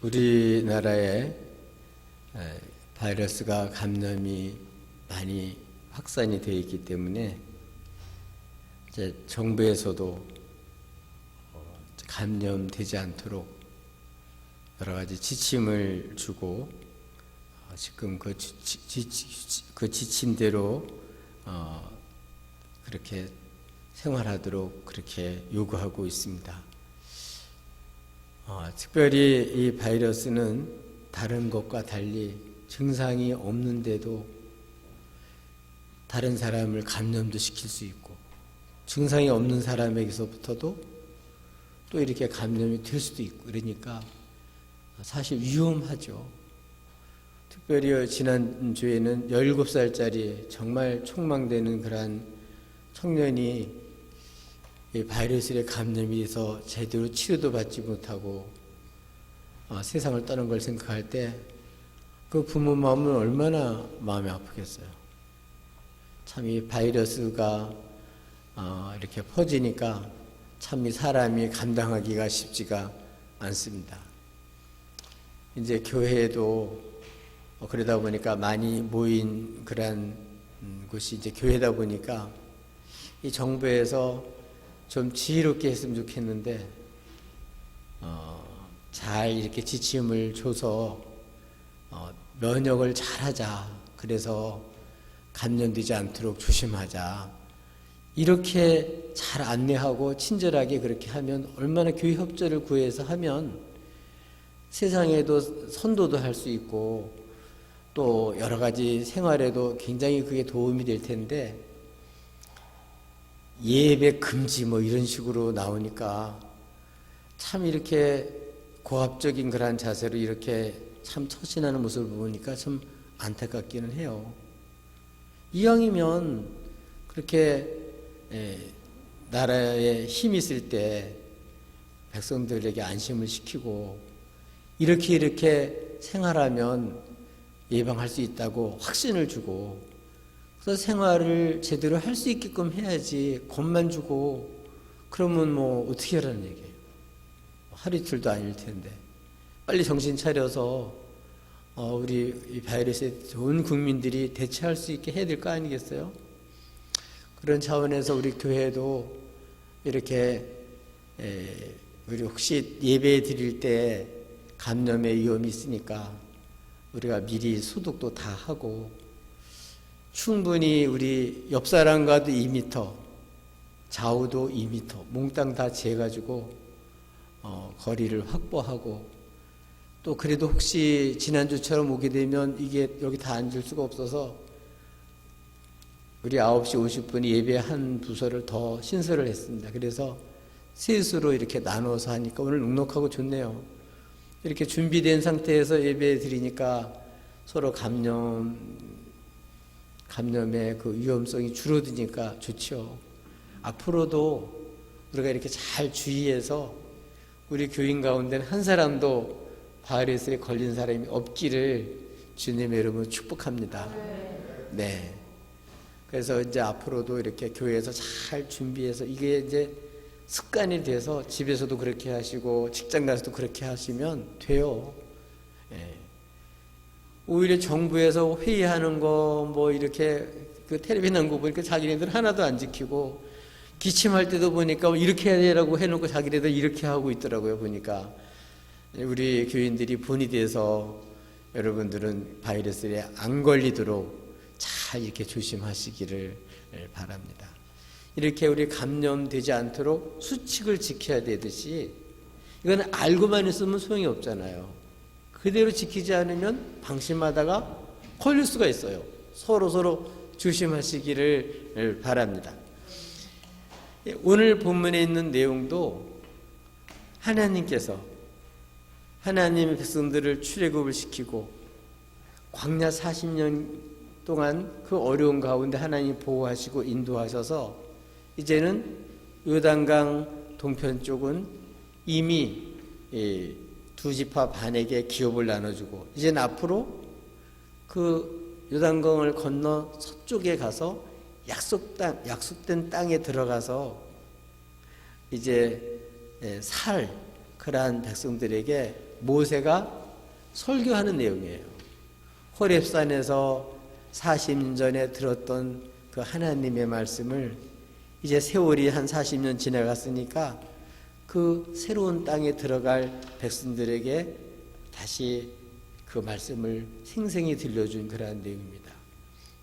우리나라에 바이러스가 감염이 많이 확산이 되어 있기 때문에 이제 정부에서도 감염되지 않도록 여러 가지 지침을 주고 지금 그 지침대로 그렇게 생활하도록 그렇게 요구하고 있습니다. 특별히 이 바이러스는 다른 것과 달리 증상이 없는데도 다른 사람을 감염도 시킬 수 있고, 증상이 없는 사람에게서부터도 또 이렇게 감염이 될 수도 있고, 그러니까 사실 위험하죠. 특별히 지난주에는 17살짜리 정말 촉망되는 그런 청년이 이 바이러스에 감염이 돼서 제대로 치료도 받지 못하고 세상을 떠난 걸 생각할 때 그 부모 마음은 얼마나 마음이 아프겠어요. 참 이 바이러스가 이렇게 퍼지니까 참 이 사람이 감당하기가 쉽지가 않습니다. 이제 교회에도 그러다 보니까 많이 모인 그런 곳이 이제 교회다 보니까 이 정부에서 좀 지혜롭게 했으면 좋겠는데 잘 이렇게 지침을 줘서 면역을 잘하자, 그래서 감염되지 않도록 조심하자, 이렇게 잘 안내하고 친절하게 그렇게 하면 얼마나 교회 협조를 구해서 하면 세상에도 선도도 할 수 있고 또 여러 가지 생활에도 굉장히 그게 도움이 될 텐데, 예배 금지 뭐 이런 식으로 나오니까 참 이렇게 고압적인 그런 자세로 이렇게 참 처신하는 모습을 보니까 좀 안타깝기는 해요. 이왕이면 그렇게 나라에 힘이 있을 때 백성들에게 안심을 시키고 이렇게 생활하면 예방할 수 있다고 확신을 주고, 그래서 생활을 제대로 할 수 있게끔 해야지 겁만 주고 그러면 뭐 어떻게 하라는 얘기예요. 하루 이틀도 아닐 텐데 빨리 정신 차려서 우리 이 바이러스에 좋은 국민들이 대처할 수 있게 해야 될 거 아니겠어요? 그런 차원에서 우리 교회도 이렇게 우리 혹시 예배 드릴 때 감염의 위험이 있으니까 우리가 미리 소독도 다 하고, 충분히 우리 옆 사람과도 2m, 좌우도 2m, 몽땅 다 재가지고 거리를 확보하고, 또 그래도 혹시 지난주처럼 오게 되면 이게 여기 다 앉을 수가 없어서 우리 9시 50분에 예배 한 부서를 더 신설을 했습니다. 그래서 셋으로 이렇게 나눠서 하니까 오늘 넉넉하고 좋네요. 이렇게 준비된 상태에서 예배 드리니까 서로 감염의 그 위험성이 줄어드니까 좋죠. 앞으로도 우리가 이렇게 잘 주의해서 우리 교인 가운데는 한 사람도 바이러스에 걸린 사람이 없기를 주님의 이름으로 축복합니다. 네. 그래서 이제 앞으로도 이렇게 교회에서 잘 준비해서 이게 이제 습관이 돼서 집에서도 그렇게 하시고 직장 가서도 그렇게 하시면 돼요. 예. 오히려 정부에서 회의하는 거 뭐 이렇게 그 텔레비전 나온 거 보니까 자기네들 하나도 안 지키고, 기침할 때도 보니까 이렇게 해야 되라고 해놓고 자기네들 이렇게 하고 있더라고요. 보니까 우리 교인들이 본이 돼서 여러분들은 바이러스에 안 걸리도록 잘 이렇게 조심하시기를 바랍니다. 이렇게 우리 감염되지 않도록 수칙을 지켜야 되듯이 이건 알고만 있으면 소용이 없잖아요. 그대로 지키지 않으면 방심하다가 걸릴 수가 있어요. 서로 조심하시기를 바랍니다. 오늘 본문에 있는 내용도 하나님께서 하나님의 백성들을 출애굽을 시키고 광야 40년 동안 그 어려운 가운데 하나님이 보호하시고 인도하셔서 이제는 요단강 동편 쪽은 이미 두 지파 반에게 기업을 나눠주고, 이제는 앞으로 그 요단강을 건너 서쪽에 가서 약속된 땅에 들어가서 이제 살, 그러한 백성들에게 모세가 설교하는 내용이에요. 호렙산에서 40년 전에 들었던 그 하나님의 말씀을 이제 세월이 한 40년 지나갔으니까 그 새로운 땅에 들어갈 백성들에게 다시 그 말씀을 생생히 들려준 그러한 내용입니다.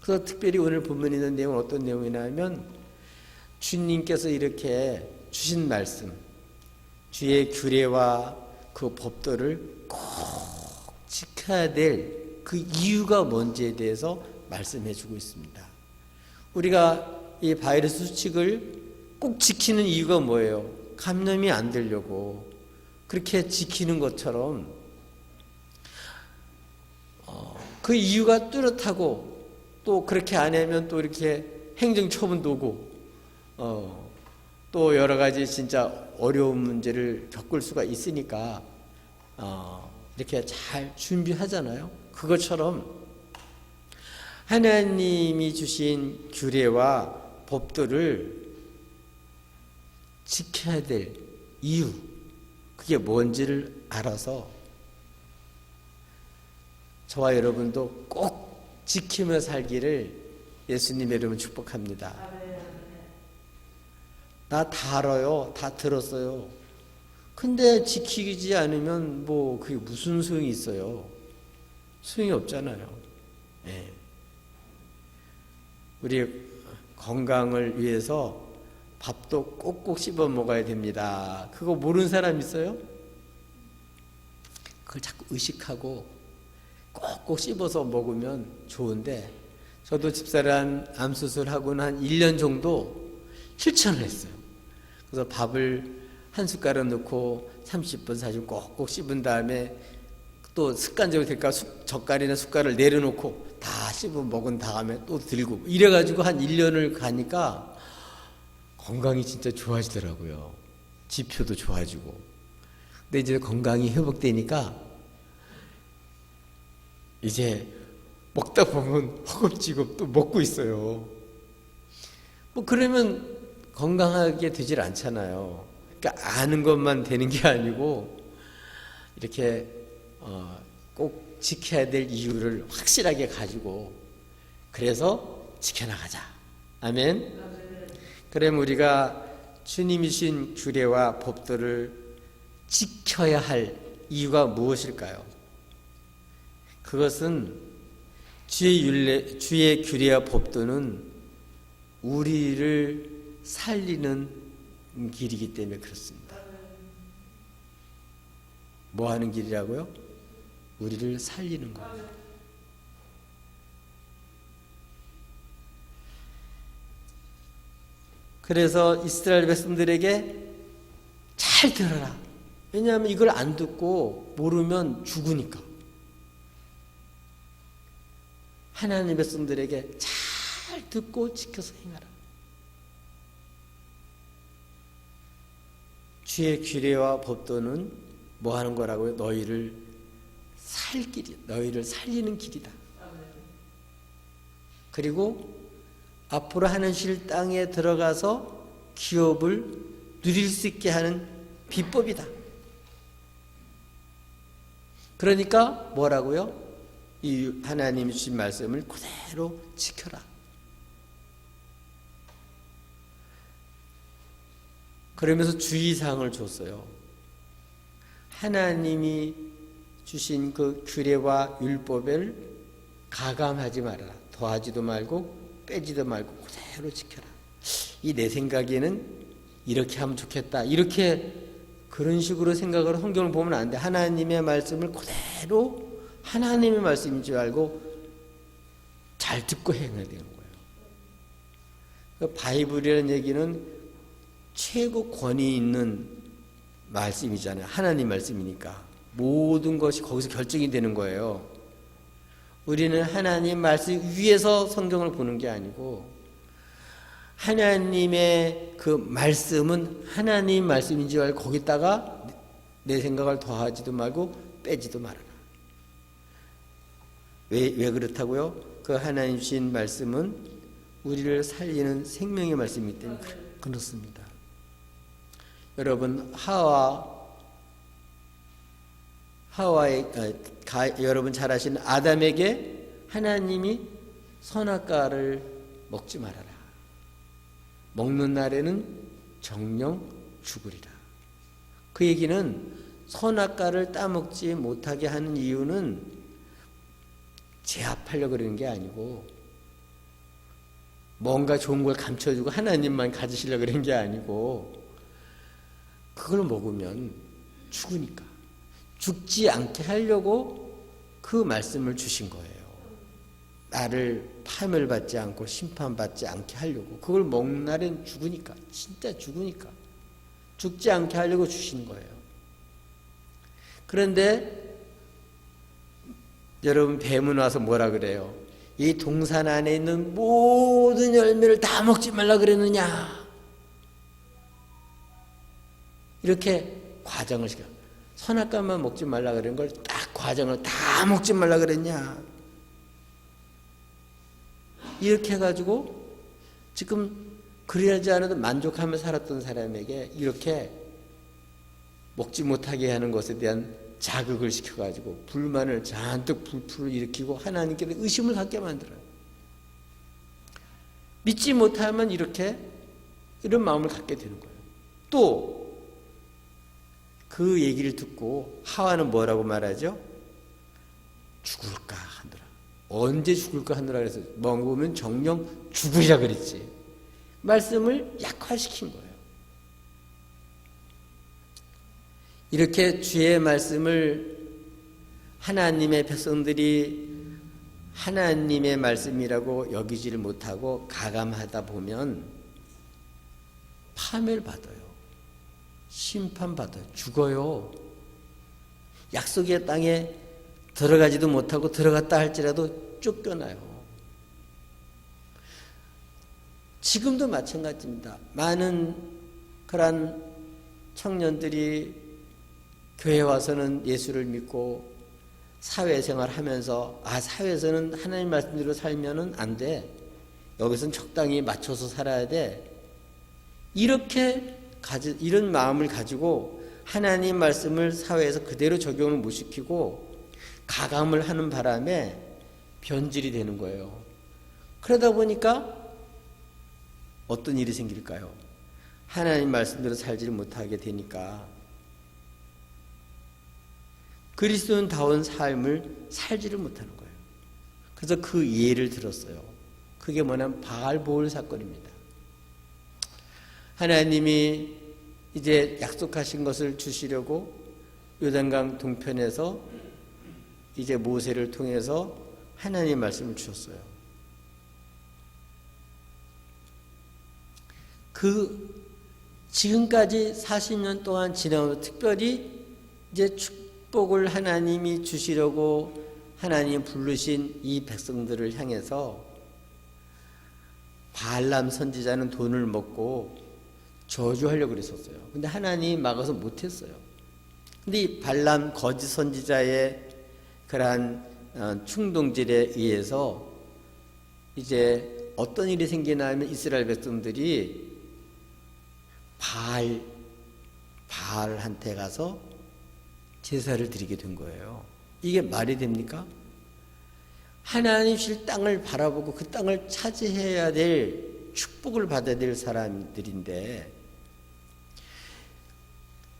그래서 특별히 오늘 본문에 있는 내용은 어떤 내용이냐면 주님께서 이렇게 주신 말씀, 주의 규례와 그 법도를 꼭 지켜야 될 그 이유가 뭔지에 대해서 말씀해 주고 있습니다. 우리가 이 바이러스 수칙을 꼭 지키는 이유가 뭐예요? 감염이 안 되려고 그렇게 지키는 것처럼 그 이유가 뚜렷하고 또 그렇게 안 하면 또 이렇게 행정처분도 오고 또 여러 가지 진짜 어려운 문제를 겪을 수가 있으니까 이렇게 잘 준비하잖아요. 그것처럼 하나님이 주신 규례와 법도를 지켜야 될 이유, 그게 뭔지를 알아서 저와 여러분도 꼭 지키며 살기를 예수님의 이름으로 축복합니다. 나 다 알아요. 다 들었어요. 근데 지키지 않으면 뭐 그게 무슨 소용이 있어요? 소용이 없잖아요. 네. 우리 건강을 위해서 밥도 꼭꼭 씹어 먹어야 됩니다. 그거 모르는 사람 있어요? 그걸 자꾸 의식하고 꼭꼭 씹어서 먹으면 좋은데 저도 집사람 암수술하고는 한 1년 정도 실천을 했어요. 그래서 밥을 한 숟가락 넣고 30분 40분 꼭꼭 씹은 다음에 또 습관적으로 될까 젓갈이나 숟갈을 내려놓고 다 씹어 먹은 다음에 또 들고 이래가지고 한 1년을 가니까 건강이 진짜 좋아지더라고요. 지표도 좋아지고. 근데 이제 건강이 회복되니까 이제 먹다 보면 허겁지겁 또 먹고 있어요. 뭐 그러면 건강하게 되질 않잖아요. 그러니까 아는 것만 되는 게 아니고 이렇게 꼭 지켜야 될 이유를 확실하게 가지고 그래서 지켜나가자. 아멘. 그럼 우리가 주님이 주신 규례와 법도를 지켜야 할 이유가 무엇일까요? 그것은 주의 규례와 법도는 우리를 살리는 길이기 때문에 그렇습니다. 뭐 하는 길이라고요? 우리를 살리는 거예요. 그래서 이스라엘 백성들에게 잘 들어라. 왜냐하면 이걸 안 듣고 모르면 죽으니까. 하나님의 백성들에게 잘 듣고 지켜서 행하라. 주의 규례와 법도는 뭐 하는 거라고요? 너희를 살 길이, 너희를 살리는 길이다. 그리고 앞으로 하나님 땅에 들어가서 기업을 누릴 수 있게 하는 비법이다. 그러니까 뭐라고요? 이 하나님이 주신 말씀을 그대로 지켜라. 그러면서 주의사항을 줬어요. 하나님이 주신 그 규례와 율법을 가감하지 말아라. 더하지도 말고 빼지도 말고 그대로 지켜라. 이 내 생각에는 이렇게 하면 좋겠다. 이렇게 그런 식으로 생각을 성경을 보면 안 돼. 하나님의 말씀을 그대로 하나님의 말씀인 줄 알고 잘 듣고 행해야 되는 거예요. 바이블이라는 얘기는 최고 권위 있는 말씀이잖아요. 하나님 말씀이니까 모든 것이 거기서 결정이 되는 거예요. 우리는 하나님 말씀 위에서 성경을 보는 게 아니고 하나님의 그 말씀은 하나님 말씀인 줄 알고 거기다가 내 생각을 더하지도 말고 빼지도 말아라. 왜 그렇다고요? 그 하나님 주신 말씀은 우리를 살리는 생명의 말씀이기 때문에 그렇습니다. 여러분, 하와 여러분 잘 아시는 아담에게 하나님이 선악과를 먹지 말아라. 먹는 날에는 정령 죽으리라. 그 얘기는 선악과를 따먹지 못하게 하는 이유는 제압하려고 그러는 게 아니고 뭔가 좋은 걸 감춰주고 하나님만 가지시려고 그런 게 아니고 그걸 먹으면 죽으니까 죽지 않게 하려고 그 말씀을 주신 거예요. 나를 파멸받지 않고 심판받지 않게 하려고. 그걸 먹는 날엔 죽으니까, 진짜 죽으니까 죽지 않게 하려고 주신 거예요. 그런데 여러분 뱀은 와서 뭐라 그래요? 이 동산 안에 있는 모든 열매를 다 먹지 말라 그랬느냐? 이렇게 과정을 시켜. 선악과만 먹지 말라 그런 걸 딱 과정을 다 먹지 말라 그랬냐? 이렇게 해가지고 지금 그러지 않아도 만족하며 살았던 사람에게 이렇게 먹지 못하게 하는 것에 대한 자극을 시켜가지고 불만을 잔뜩 불풀을 일으키고 하나님께 의심을 갖게 만들어요. 믿지 못하면 이렇게 이런 마음을 갖게 되는 거예요. 또 그 얘기를 듣고 하와는 뭐라고 말하죠? 죽을까 하느라. 언제 죽을까 하느라 그래서 먹으면 정령 죽으리라 그랬지. 말씀을 약화시킨 거예요. 이렇게 주의 말씀을 하나님의 백성들이 하나님의 말씀이라고 여기지를 못하고 가감하다 보면 파멸받아요. 심판받아요. 죽어요. 약속의 땅에 들어가지도 못하고 들어갔다 할지라도 쫓겨나요. 지금도 마찬가지입니다. 많은 그런 청년들이 교회 와서는 예수를 믿고 사회생활 하면서 사회에서는 하나님 말씀대로 살면은 안 돼. 여기서는 적당히 맞춰서 살아야 돼. 이런 마음을 가지고 하나님 말씀을 사회에서 그대로 적용을 못 시키고 가감을 하는 바람에 변질이 되는 거예요. 그러다 보니까 어떤 일이 생길까요? 하나님 말씀대로 살지를 못하게 되니까 그리스도인다운 삶을 살지를 못하는 거예요. 그래서 그 예를 들었어요. 그게 뭐냐면 바알보을 사건입니다. 하나님이 이제 약속하신 것을 주시려고 요단강 동편에서 이제 모세를 통해서 하나님의 말씀을 주셨어요. 지금까지 40년 동안 지나면서 특별히 이제 축복을 하나님이 주시려고 하나님 부르신 이 백성들을 향해서 바알람 선지자는 돈을 먹고 저주하려고 그랬었어요. 근데 하나님이 막아서 못했어요. 근데 이 발람 거짓 선지자의 그러한 충동질에 의해서 이제 어떤 일이 생기나 하면 이스라엘 백성들이 바알한테 가서 제사를 드리게 된 거예요. 이게 말이 됩니까? 하나님 실 땅을 바라보고 그 땅을 차지해야 될 축복을 받아야 될 사람들인데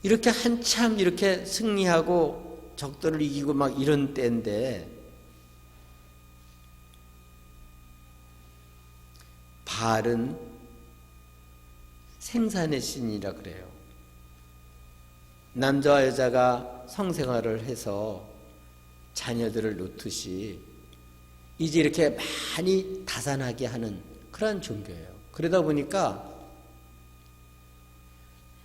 이렇게 한참 이렇게 승리하고 적들을 이기고 막 이런 때인데 바알은 생산의 신이라 그래요. 남자와 여자가 성생활을 해서 자녀들을 놓듯이 이제 이렇게 많이 다산하게 하는 그런 종교예요. 그러다 보니까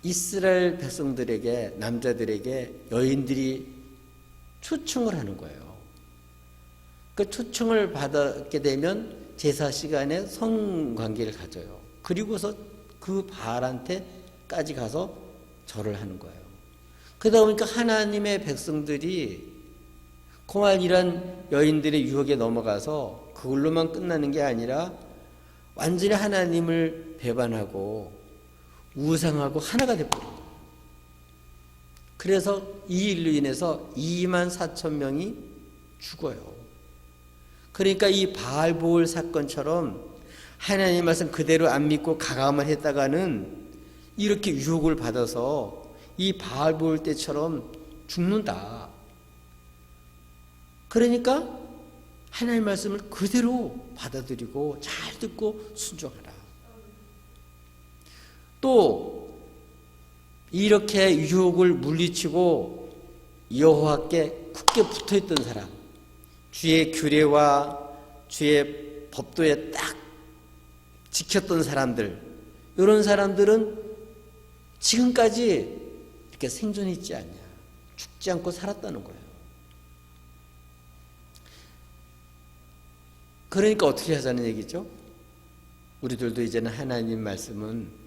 이스라엘 백성들에게 남자들에게 여인들이 초청을 하는 거예요. 그 초청을 받게 되면 제사 시간에 성관계를 가져요. 그리고서 그 바알한테까지 가서 절을 하는 거예요. 그러다 보니까 하나님의 백성들이 그만 이런 여인들의 유혹에 넘어가서 그걸로만 끝나는 게 아니라 완전히 하나님을 배반하고 우상하고 하나가 되어버린 거예요. 그래서 이 일로 인해서 2만 4천 명이 죽어요. 그러니까 이 바알보올 사건처럼 하나님 말씀 그대로 안 믿고 가감을 했다가는 이렇게 유혹을 받아서 이 바알보올 때처럼 죽는다. 그러니까 하나님 말씀을 그대로 받아들이고 잘 듣고 순종하라. 또 이렇게 유혹을 물리치고 여호와께 굳게 붙어있던 사람, 주의 규례와 주의 법도에 딱 지켰던 사람들, 이런 사람들은 지금까지 이렇게 생존해 있지 않냐, 죽지 않고 살았다는 거예요. 그러니까 어떻게 하자는 얘기죠? 우리들도 이제는 하나님 말씀은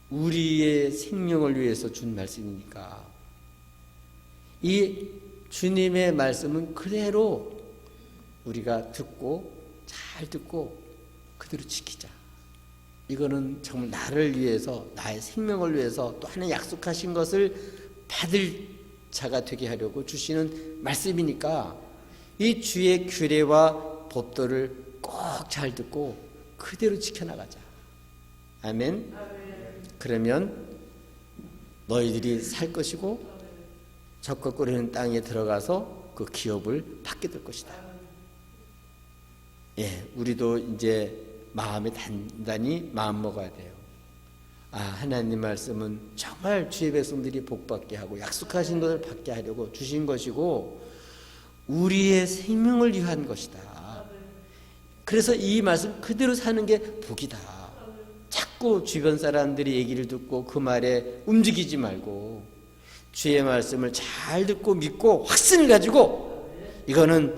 우리의 생명을 위해서 준 말씀이니까 이 주님의 말씀은 그대로 우리가 듣고 잘 듣고 그대로 지키자. 이거는 정말 나를 위해서, 나의 생명을 위해서 또 하나님 약속하신 것을 받을 자가 되게 하려고 주시는 말씀이니까 이 주의 규례와 법도를 꼭 잘 듣고 그대로 지켜나가자. 아멘. 그러면 너희들이 살 것이고 적과 꿀리는 땅에 들어가서 그 기업을 받게 될 것이다. 예, 우리도 이제 마음에 단단히 마음 먹어야 돼요. 아, 하나님 말씀은 정말 주의 백성들이 복받게 하고 약속하신 것을 받게 하려고 주신 것이고 우리의 생명을 위한 것이다. 그래서 이 말씀 그대로 사는 게 복이다. 자꾸 주변 사람들이 얘기를 듣고 그 말에 움직이지 말고 주의 말씀을 잘 듣고 믿고 확신을 가지고 이거는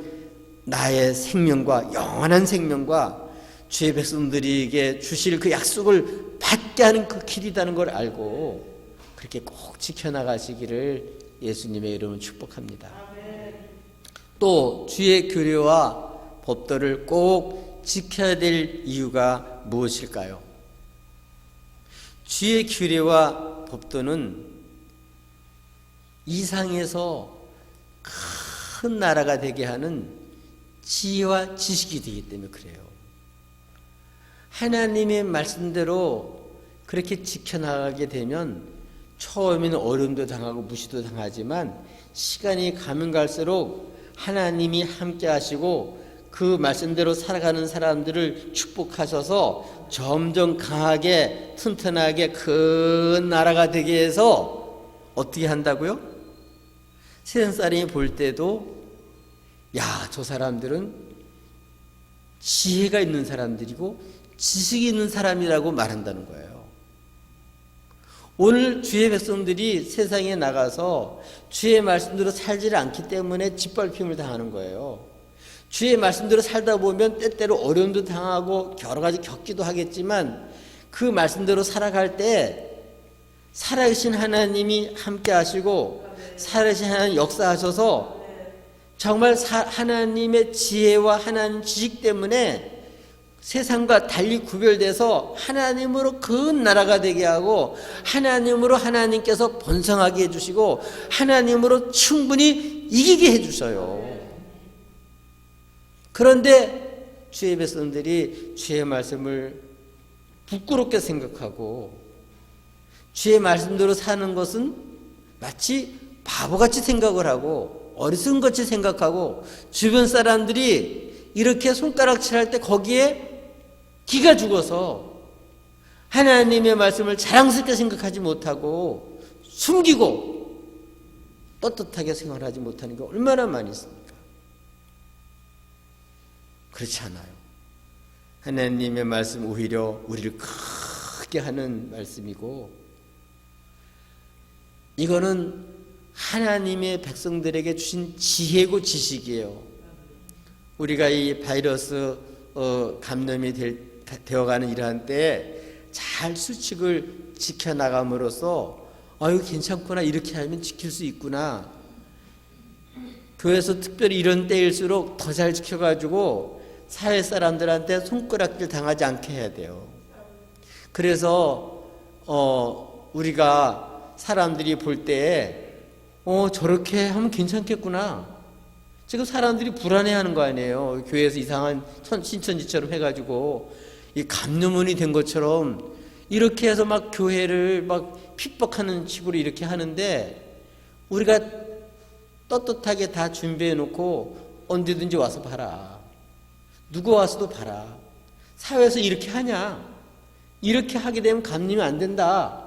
나의 생명과 영원한 생명과 주의 백성들에게 주실 그 약속을 받게 하는 그 길이라는 걸 알고 그렇게 꼭 지켜나가시기를 예수님의 이름으로 축복합니다. 또 주의 규례와 법도를 꼭 지켜야 될 이유가 무엇일까요? 주의 규례와 법도는 이상에서 큰 나라가 되게 하는 지혜와 지식이 되기 때문에 그래요. 하나님의 말씀대로 그렇게 지켜나가게 되면 처음에는 어려움도 당하고 무시도 당하지만 시간이 가면 갈수록 하나님이 함께 하시고 그 말씀대로 살아가는 사람들을 축복하셔서 점점 강하게 튼튼하게 큰 나라가 되게 해서 어떻게 한다고요? 세상 사람이 볼 때도 야, 저 사람들은 지혜가 있는 사람들이고 지식이 있는 사람이라고 말한다는 거예요. 오늘 주의 백성들이 세상에 나가서 주의 말씀대로 살지를 않기 때문에 짓밟힘을 당하는 거예요. 주의 말씀대로 살다 보면 때때로 어려움도 당하고 여러 가지 겪기도 하겠지만 그 말씀대로 살아갈 때 살아계신 하나님이 함께 하시고 살아계신 하나님 역사하셔서 정말 하나님의 지혜와 하나님 지식 때문에 세상과 달리 구별돼서 하나님으로 큰 나라가 되게 하고 하나님으로 하나님께서 번성하게 해주시고 하나님으로 충분히 이기게 해주셔요. 그런데 주의 백성들이 주의 말씀을 부끄럽게 생각하고 주의 말씀대로 사는 것은 마치 바보같이 생각을 하고 어리석은같이 생각하고 주변 사람들이 이렇게 손가락질할 때 거기에 기가 죽어서 하나님의 말씀을 자랑스럽게 생각하지 못하고 숨기고 떳떳하게 생활하지 못하는 게 얼마나 많이 있습니까? 그렇지 않아요. 하나님의 말씀 오히려 우리를 크게 하는 말씀이고 이거는 하나님의 백성들에게 주신 지혜고 지식이에요. 우리가 이 바이러스 감염이 되어가는 이러한 때에 잘 수칙을 지켜나감으로써 이거 괜찮구나, 이렇게 하면 지킬 수 있구나. 교회에서 특별히 이런 때일수록 더 잘 지켜가지고 사회 사람들한테 손가락질 당하지 않게 해야 돼요. 그래서 우리가 사람들이 볼 때 저렇게 하면 괜찮겠구나. 지금 사람들이 불안해하는 거 아니에요. 교회에서 이상한 신천지처럼 해가지고 이 감염원이 된 것처럼 이렇게 해서 막 교회를 막 핍박하는 식으로 이렇게 하는데, 우리가 떳떳하게 다 준비해 놓고 언제든지 와서 봐라. 누구 와서도 봐라. 사회에서 이렇게 하냐? 이렇게 하게 되면 감염이 안 된다.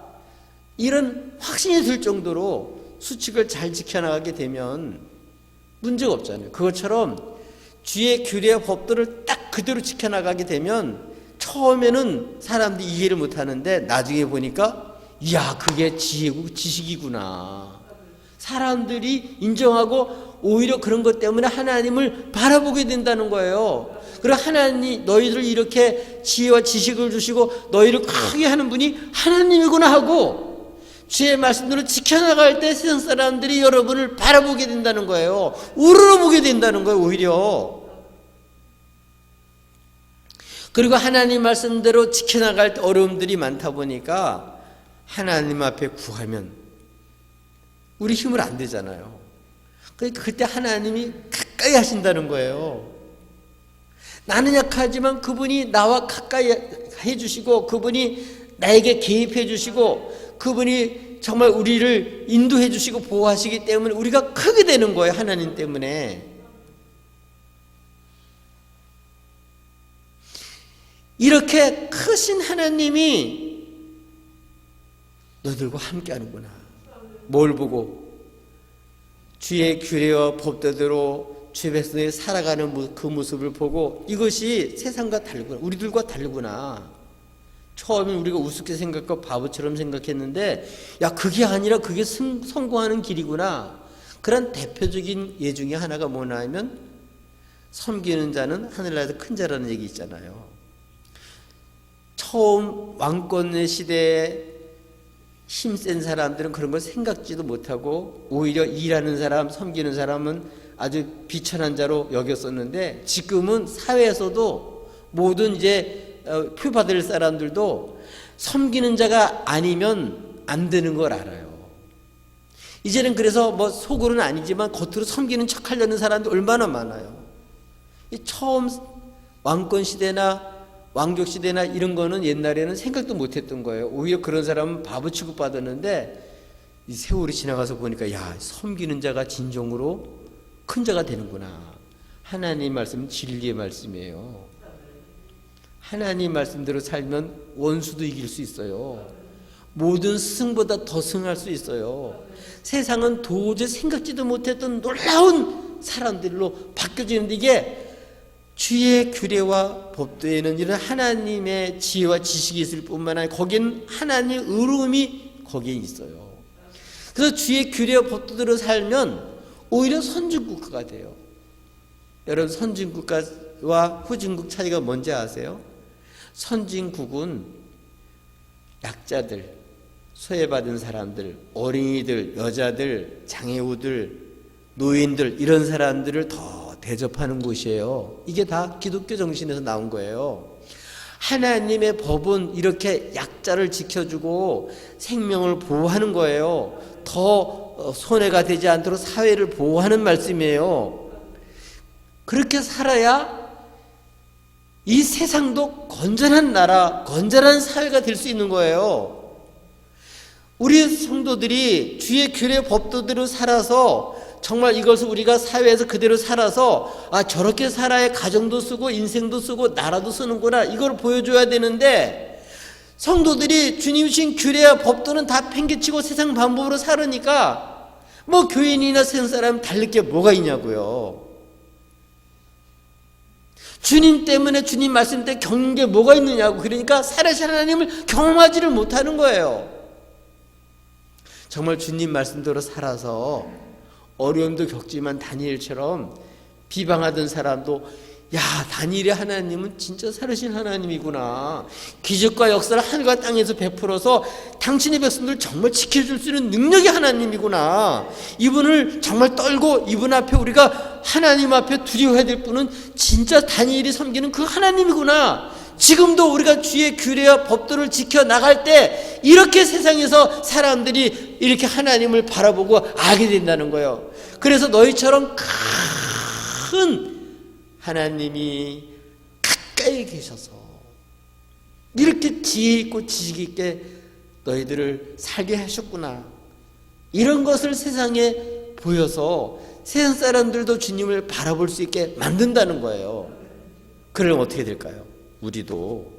이런 확신이 들 정도로 수칙을 잘 지켜나가게 되면 문제가 없잖아요. 그것처럼 주의 규례와 법도를 딱 그대로 지켜나가게 되면 처음에는 사람들이 이해를 못하는데 나중에 보니까 이야, 그게 지혜고 지식이구나. 사람들이 인정하고 오히려 그런 것 때문에 하나님을 바라보게 된다는 거예요. 그리고 하나님, 너희들 이렇게 지혜와 지식을 주시고 너희를 크게 하는 분이 하나님이구나 하고 주의 말씀대로 지켜나갈 때 세상 사람들이 여러분을 바라보게 된다는 거예요. 우러러보게 된다는 거예요, 오히려. 그리고 하나님 말씀대로 지켜나갈 때 어려움들이 많다 보니까 하나님 앞에 구하면 우리 힘을 안 되잖아요. 그러니까 그때 하나님이 가까이 하신다는 거예요. 나는 약하지만 그분이 나와 가까이 해주시고 그분이 나에게 개입해 주시고 그분이 정말 우리를 인도해 주시고 보호하시기 때문에 우리가 크게 되는 거예요. 하나님 때문에. 이렇게 크신 하나님이 너희들과 함께 하는구나. 뭘 보고? 주의 규례와 법도대로 주의 백성이 살아가는 그 모습을 보고 이것이 세상과 다르구나. 우리들과 다르구나. 처음에 우리가 우습게 생각하고 바보처럼 생각했는데 야, 그게 아니라 그게 성공하는 길이구나. 그런 대표적인 예 중에 하나가 뭐냐 하면 섬기는 자는 하늘나라에서 큰 자라는 얘기 있잖아요. 처음 왕권의 시대에 힘센 사람들은 그런 걸 생각지도 못하고 오히려 일하는 사람, 섬기는 사람은 아주 비천한 자로 여겼었는데 지금은 사회에서도 모든 이제 표 받을 사람들도 섬기는 자가 아니면 안 되는 걸 알아요. 이제는 그래서 뭐 속으로는 아니지만 겉으로 섬기는 척 하려는 사람도 얼마나 많아요. 이 처음 왕권 시대나 왕족 시대나 이런 거는 옛날에는 생각도 못했던 거예요. 오히려 그런 사람은 바보 취급받았는데 이 세월이 지나가서 보니까 야, 섬기는 자가 진정으로 큰 자가 되는구나. 하나님 말씀은 진리의 말씀이에요. 하나님 말씀대로 살면 원수도 이길 수 있어요. 모든 승보다 더 승할 수 있어요. 세상은 도저히 생각지도 못했던 놀라운 사람들로 바뀌어지는데 이게 주의 규례와 법도에는 이런 하나님의 지혜와 지식이 있을 뿐만 아니라 거기는 하나님의 의로움이 거기에 있어요. 그래서 주의 규례와 법도대로 살면 오히려 선진국가가 돼요. 여러분, 선진국가와 후진국 차이가 뭔지 아세요? 선진국은 약자들, 소외받은 사람들, 어린이들, 여자들, 장애우들, 노인들 이런 사람들을 더 대접하는 곳이에요. 이게 다 기독교 정신에서 나온 거예요. 하나님의 법은 이렇게 약자를 지켜주고 생명을 보호하는 거예요. 더 손해가 되지 않도록 사회를 보호하는 말씀이에요. 그렇게 살아야 이 세상도 건전한 나라, 건전한 사회가 될 수 있는 거예요. 우리 성도들이 주의 규례 법도대로 살아서 정말 이것을 우리가 사회에서 그대로 살아서 아, 저렇게 살아야 가정도 쓰고 인생도 쓰고 나라도 쓰는구나, 이걸 보여줘야 되는데 성도들이 주님 주신 규례와 법도는 다 팽개치고 세상 방법으로 살으니까 뭐 교인이나 세상 사람 다를 게 뭐가 있냐고요. 주님 때문에 주님 말씀 때문에 겪는 게 뭐가 있느냐고. 그러니까 살아계신 하나님을 경험하지를 못하는 거예요. 정말 주님 말씀대로 살아서 어려움도 겪지만 다니엘처럼 비방하던 사람도 야, 다니엘의 하나님은 진짜 살으신 하나님이구나. 기적과 역사를 하늘과 땅에서 베풀어서 당신의 백성들을 정말 지켜줄 수 있는 능력의 하나님이구나. 이분을 정말 떨고 이분 앞에 우리가 하나님 앞에 두려워해야 될 분은 진짜 다니엘이 섬기는 그 하나님이구나. 지금도 우리가 주의 규례와 법도를 지켜나갈 때 이렇게 세상에서 사람들이 이렇게 하나님을 바라보고 알게 된다는 거예요. 그래서 너희처럼 큰 하나님이 가까이 계셔서 이렇게 지혜 있고 지식 있게 너희들을 살게 하셨구나. 이런 것을 세상에 보여서 세상 사람들도 주님을 바라볼 수 있게 만든다는 거예요. 그러면 어떻게 될까요? 우리도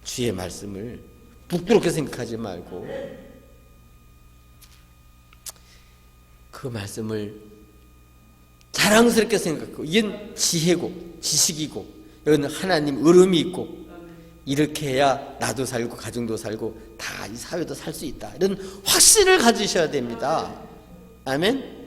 주의 말씀을 부끄럽게 생각하지 말고 그 말씀을 자랑스럽게 생각하고 이건 지혜고 지식이고 이건 하나님 으름이 있고 이렇게 해야 나도 살고 가정도 살고 다 이 사회도 살 수 있다. 이런 확신을 가지셔야 됩니다. 아멘.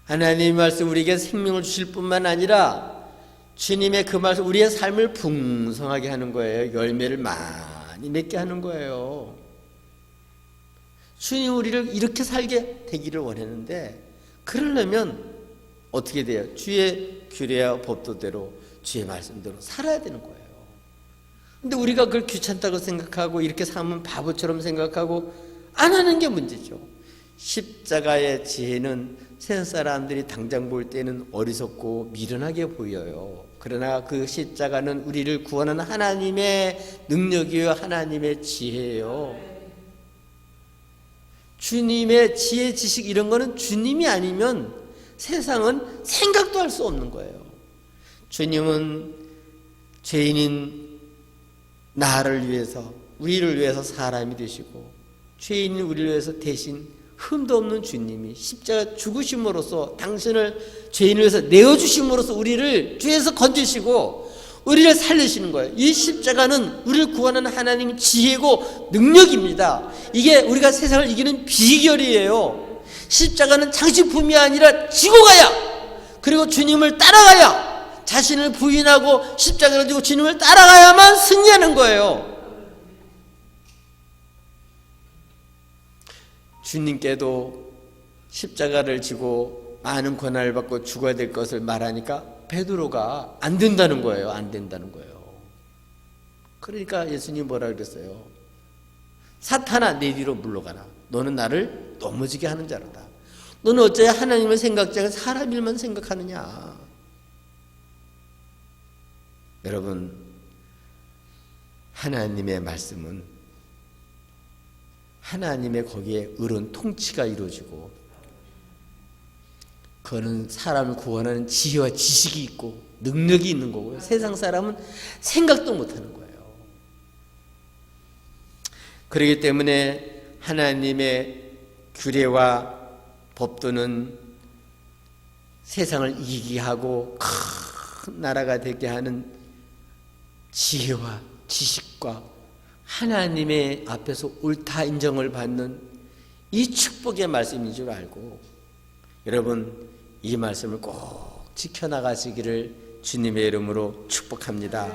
하나님의 말씀 우리에게 생명을 주실 뿐만 아니라 주님의 그 말씀 우리의 삶을 풍성하게 하는 거예요. 열매를 많이 맺게 하는 거예요. 주님 우리를 이렇게 살게 되기를 원했는데 그러려면 어떻게 돼요? 주의 규례와 법도대로 주의 말씀대로 살아야 되는 거예요. 근데 우리가 그걸 귀찮다고 생각하고 이렇게 살면 바보처럼 생각하고 안 하는 게 문제죠. 십자가의 지혜는 세상 사람들이 당장 볼 때는 어리석고 미련하게 보여요. 그러나 그 십자가는 우리를 구원하는 하나님의 능력이요 하나님의 지혜예요. 주님의 지혜, 지식 이런 거는 주님이 아니면 세상은 생각도 할 수 없는 거예요. 주님은 죄인인 나를 위해서 우리를 위해서 사람이 되시고 죄인인 우리를 위해서 대신 흠도 없는 주님이 십자가 죽으심으로써 당신을 죄인을 위해서 내어주심으로써 우리를 죄에서 건지시고 우리를 살리시는 거예요. 이 십자가는 우리를 구원하는 하나님의 지혜고 능력입니다. 이게 우리가 세상을 이기는 비결이에요. 십자가는 장식품이 아니라 지고 가야, 그리고 주님을 따라가야, 자신을 부인하고 십자가를 지고 주님을 따라가야만 승리하는 거예요. 주님께도 십자가를 지고 많은 고난을 받고 죽어야 될 것을 말하니까 베드로가 안 된다는 거예요. 안 된다는 거예요. 그러니까 예수님이 뭐라 그랬어요? 사탄아 내 뒤로 물러가라. 너는 나를 넘어지게 하는 자로다. 너는 어째 하나님을 생각지 않고 사람 일만 생각하느냐. 여러분, 하나님의 말씀은 하나님의 거기에 의로운 통치가 이루어지고 그거는 사람을 구원하는 지혜와 지식이 있고 능력이 있는 거고요. 세상 사람은 생각도 못하는 거예요. 그렇기 때문에 하나님의 규례와 법도는 세상을 이기게 하고 큰 나라가 되게 하는 지혜와 지식과 하나님의 앞에서 옳다 인정을 받는 이 축복의 말씀인 줄 알고 여러분 이 말씀을 꼭 지켜나가시기를 주님의 이름으로 축복합니다.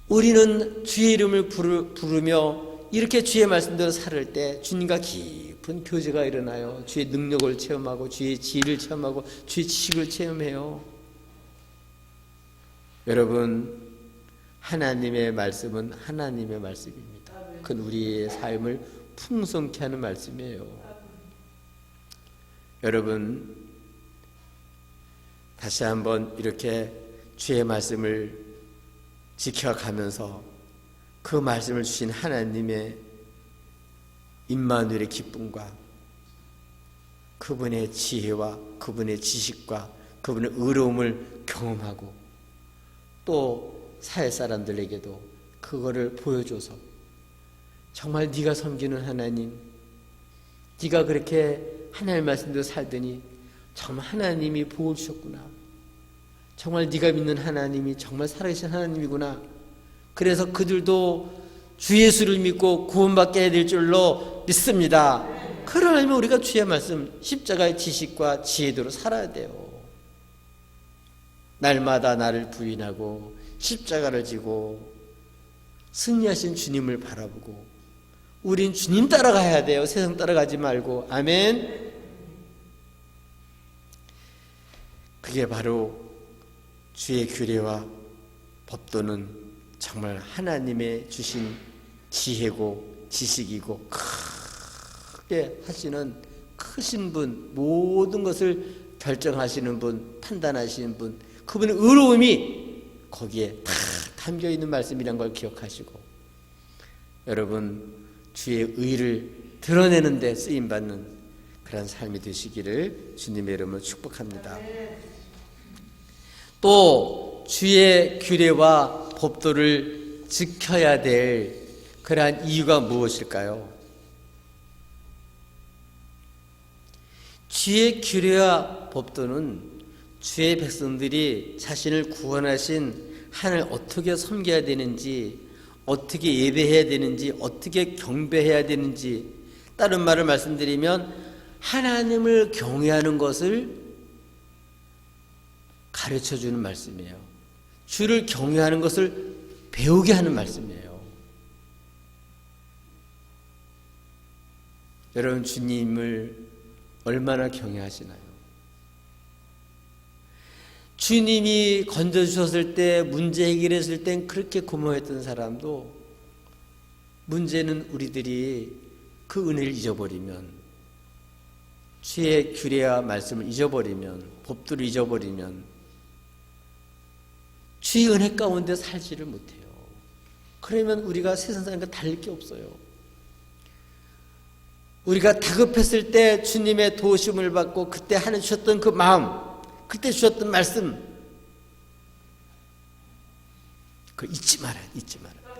우리는 주의 이름을 부르며 이렇게 주의 말씀대로 살을 때 주님과 깊은 교제가 일어나요. 주의 능력을 체험하고 주의 지혜를 체험하고 주의 지식을 체험해요. 여러분, 하나님의 말씀은 하나님의 말씀입니다. 그건 우리의 삶을 풍성케 하는 말씀이에요. 여러분, 다시 한번 이렇게 주의 말씀을 지켜가면서 그 말씀을 주신 하나님의 임마누엘의 기쁨과 그분의 지혜와 그분의 지식과 그분의 의로움을 경험하고 또 사회 사람들에게도 그거를 보여줘서 정말 네가 섬기는 하나님, 네가 그렇게 하나님의 말씀대로 살더니 정말 하나님이 보호 주셨구나. 정말 네가 믿는 하나님이 정말 살아계신 하나님이구나. 그래서 그들도 주 예수를 믿고 구원받게 해야 될 줄로 믿습니다. 그러려면 우리가 주의 말씀 십자가의 지식과 지혜대로 살아야 돼요. 날마다 나를 부인하고 십자가를 지고 승리하신 주님을 바라보고 우린 주님 따라가야 돼요. 세상 따라가지 말고. 아멘. 그게 바로 주의 규례와 법도는 정말 하나님의 주신 지혜고 지식이고 크게 하시는 크신 분, 모든 것을 결정하시는 분, 판단하시는 분, 그분의 의로움이 거기에 다 담겨 있는 말씀이란 걸 기억하시고, 여러분 주의 의를 드러내는 데 쓰임받는 그런 삶이 되시기를 주님의 이름으로 축복합니다. 또 주의 규례와 법도를 지켜야 될 그러한 이유가 무엇일까요? 주의 규례와 법도는 주의 백성들이 자신을 구원하신 하나님을 어떻게 섬겨야 되는지, 어떻게 예배해야 되는지, 어떻게 경배해야 되는지, 다른 말을 말씀드리면 하나님을 경외하는 것을 가르쳐주는 말씀이에요. 주를 경외하는 것을 배우게 하는 말씀이에요. 여러분 주님을 얼마나 경외하시나요? 주님이 건져주셨을 때, 문제 해결했을 땐 그렇게 고마워했던 사람도, 문제는 우리들이 그 은혜를 잊어버리면, 주의 규례와 말씀을 잊어버리면, 법도를 잊어버리면 주의 은혜 가운데 살지를 못해요. 그러면 우리가 세상 사람과 다를 게 없어요. 우리가 다급했을 때 주님의 도우심을 받고 그때 하나님 주셨던 그 마음, 그때 주셨던 말씀, 그걸 잊지 말아요. 잊지 말아요.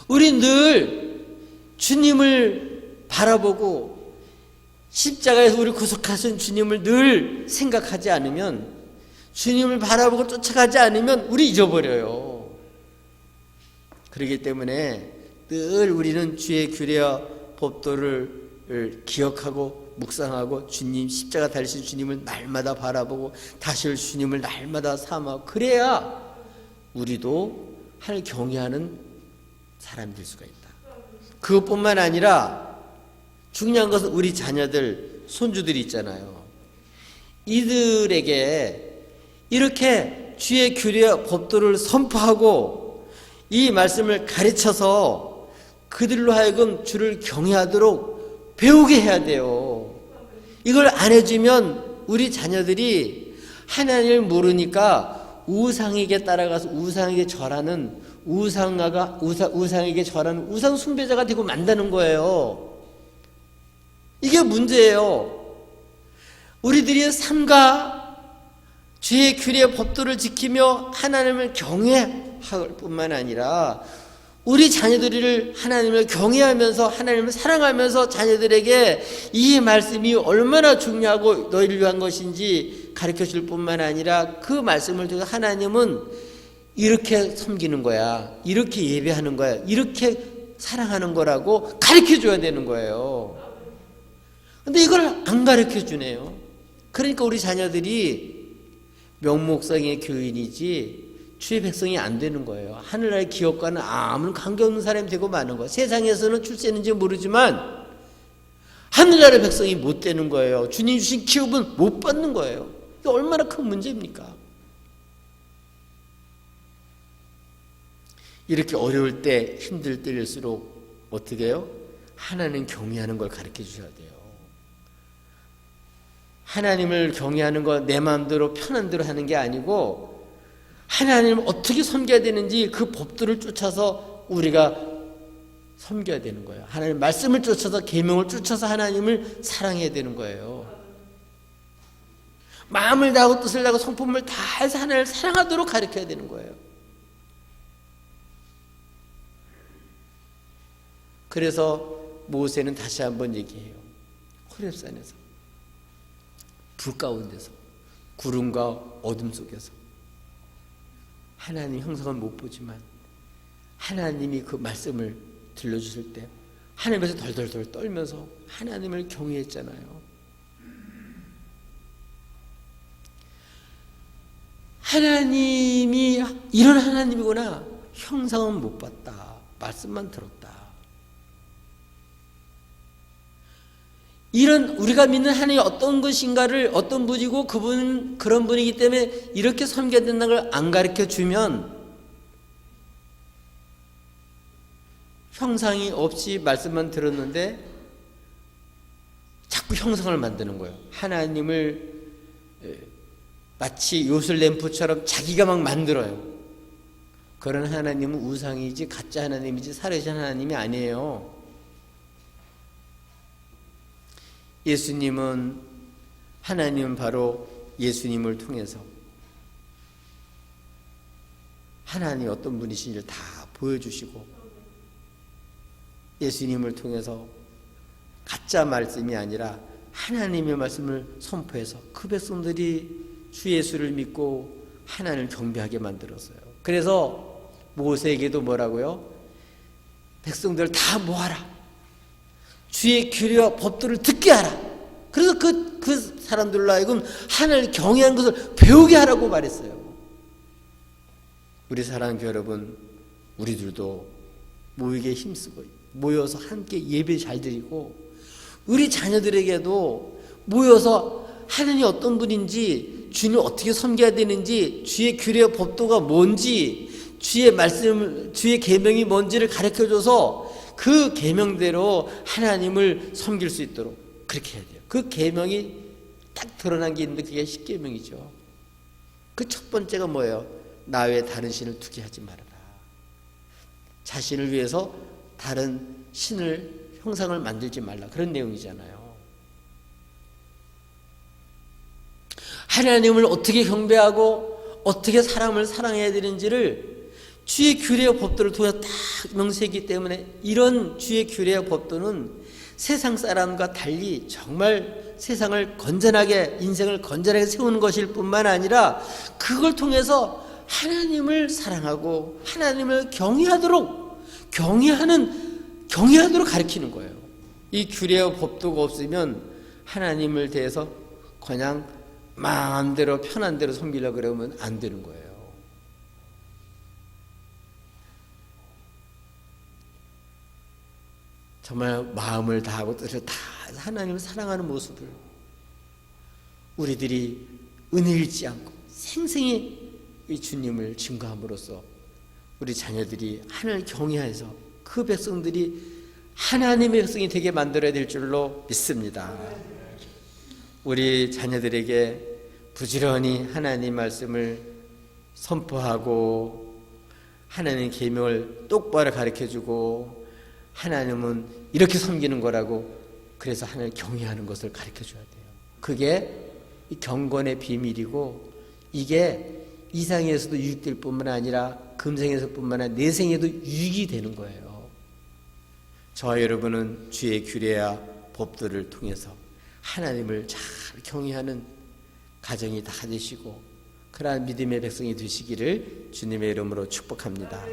우리 늘 주님을 바라보고 십자가에서 우리 구속하신 주님을 늘 생각하지 않으면, 주님을 바라보고 쫓아가지 않으면 우리 잊어버려요. 그렇기 때문에 늘 우리는 주의 규례와 법도를 기억하고 묵상하고, 주님 십자가 달리신 주님을 날마다 바라보고 다시 올 주님을 날마다 삼아, 그래야 우리도 하나님을 경외하는 사람이 될 수가 있다. 그것뿐만 아니라 중요한 것은 우리 자녀들, 손주들이 있잖아요. 이들에게 이렇게 주의 규례와 법도를 선포하고 이 말씀을 가르쳐서 그들로 하여금 주를 경외하도록 배우게 해야 돼요. 이걸 안 해주면 우리 자녀들이 하나님을 모르니까 우상에게 따라가서 우상에게 절하는, 우상에게 절하는 우상 숭배자가 되고 만다는 거예요. 이게 문제예요. 우리들이 삼가 주의 규례 법도를 지키며 하나님을 경외할 뿐만 아니라 우리 자녀들을 하나님을 경외하면서 하나님을 사랑하면서 자녀들에게 이 말씀이 얼마나 중요하고 너희를 위한 것인지 가르쳐 줄 뿐만 아니라 그 말씀을 통해서 하나님은 이렇게 섬기는 거야, 이렇게 예배하는 거야, 이렇게 사랑하는 거라고 가르쳐 줘야 되는 거예요. 근데 이걸 안 가르쳐 주네요. 그러니까 우리 자녀들이 명목상의 교인이지 주의 백성이 안 되는 거예요. 하늘나라의 기업과는 아무런 관계없는 사람이 되고 마는 거예요. 세상에서는 출세했는지 모르지만 하늘나라의 백성이 못 되는 거예요. 주님 주신 기업은 못 받는 거예요. 이게 얼마나 큰 문제입니까? 이렇게 어려울 때, 힘들 때일수록 어떻게 해요? 하나님 경외하는 걸 가르쳐 주셔야 돼요. 하나님을 경외하는 건 내 마음대로 편한 대로 하는 게 아니고 하나님을 어떻게 섬겨야 되는지 그 법들을 쫓아서 우리가 섬겨야 되는 거예요. 하나님 말씀을 쫓아서, 계명을 쫓아서 하나님을 사랑해야 되는 거예요. 마음을 다하고 뜻을 다하고 성품을 다해서 하나님을 사랑하도록 가르쳐야 되는 거예요. 그래서 모세는 다시 한번 얘기해요. 호렙산에서, 불 가운데서, 구름과 어둠 속에서 하나님 형상은 못 보지만 하나님이 그 말씀을 들려주실 때 하나님에서 덜덜덜 떨면서 하나님을 경외했잖아요. 하나님이 이런 하나님이구나, 형상은 못 봤다, 말씀만 들었다. 이런 우리가 믿는 하나님이 어떤 것인가를, 어떤 분이고 그분은 그런 분이기 때문에 이렇게 섬겨야 된다는 걸 안 가르쳐 주면 형상이 없이 말씀만 들었는데 자꾸 형상을 만드는 거예요. 하나님을 마치 요술 램프처럼 자기가 막 만들어요. 그런 하나님은 우상이지 가짜 하나님이지 살아계신 하나님이 아니에요. 하나님은 바로 예수님을 통해서 하나님이 어떤 분이신지를 다 보여주시고, 예수님을 통해서 가짜 말씀이 아니라 하나님의 말씀을 선포해서 그 백성들이 주 예수를 믿고 하나님을 경배하게 만들었어요. 그래서 모세에게도 뭐라고요? 백성들 다 모아라. 주의 규례와 법도를 듣게 하라. 그래서 그 사람들로 하여금 하나님을 경외하는 것을 배우게 하라고 말했어요. 우리 사랑하는 여러분, 우리들도 모이게 힘쓰고 모여서 함께 예배 잘 드리고, 우리 자녀들에게도 모여서 하나님이 어떤 분인지, 주님 어떻게 섬겨야 되는지, 주의 규례와 법도가 뭔지, 주의 말씀, 주의 계명이 뭔지를 가르쳐줘서 그 계명대로 하나님을 섬길 수 있도록 그렇게 해야 돼요. 그 계명이 딱 드러난 게 있는데 그게 십계명이죠. 그 첫 번째가 뭐예요? 나 외에 다른 신을 두게 하지 말아라. 자신을 위해서 다른 신을, 형상을 만들지 말라. 그런 내용이잖아요. 하나님을 어떻게 경배하고 어떻게 사람을 사랑해야 되는지를 주의 규례와 법도를 통해서 딱 명세했기 때문에, 이런 주의 규례와 법도는 세상 사람과 달리 정말 세상을 건전하게, 인생을 건전하게 세우는 것일 뿐만 아니라 그걸 통해서 하나님을 사랑하고 하나님을 경외하도록 가르치는 거예요. 이 규례와 법도가 없으면 하나님을 대해서 그냥 마음대로 편한 대로 섬기려고 그러면 안 되는 거예요. 정말 마음을 다하고 뜻을 다 하나님을 사랑하는 모습을 우리들이 은혜 잃지 않고 생생히 이 주님을 증거함으로써 우리 자녀들이 하나님을 경외해서 그 백성들이 하나님의 백성이 되게 만들어야 될 줄로 믿습니다. 우리 자녀들에게 부지런히 하나님 말씀을 선포하고 하나님의 계명을 똑바로 가르쳐주고, 하나님은 이렇게 섬기는 거라고, 그래서 하나님을 경외하는 것을 가르쳐줘야 돼요. 그게 경건의 비밀이고, 이게 이 생에서도 유익될 뿐만 아니라 금생에서뿐만 아니라 내생에도 유익이 되는 거예요. 저와 여러분은 주의 규례와 법도를 통해서 하나님을 잘 경외하는 가정이 다 되시고, 그러한 믿음의 백성이 되시기를 주님의 이름으로 축복합니다.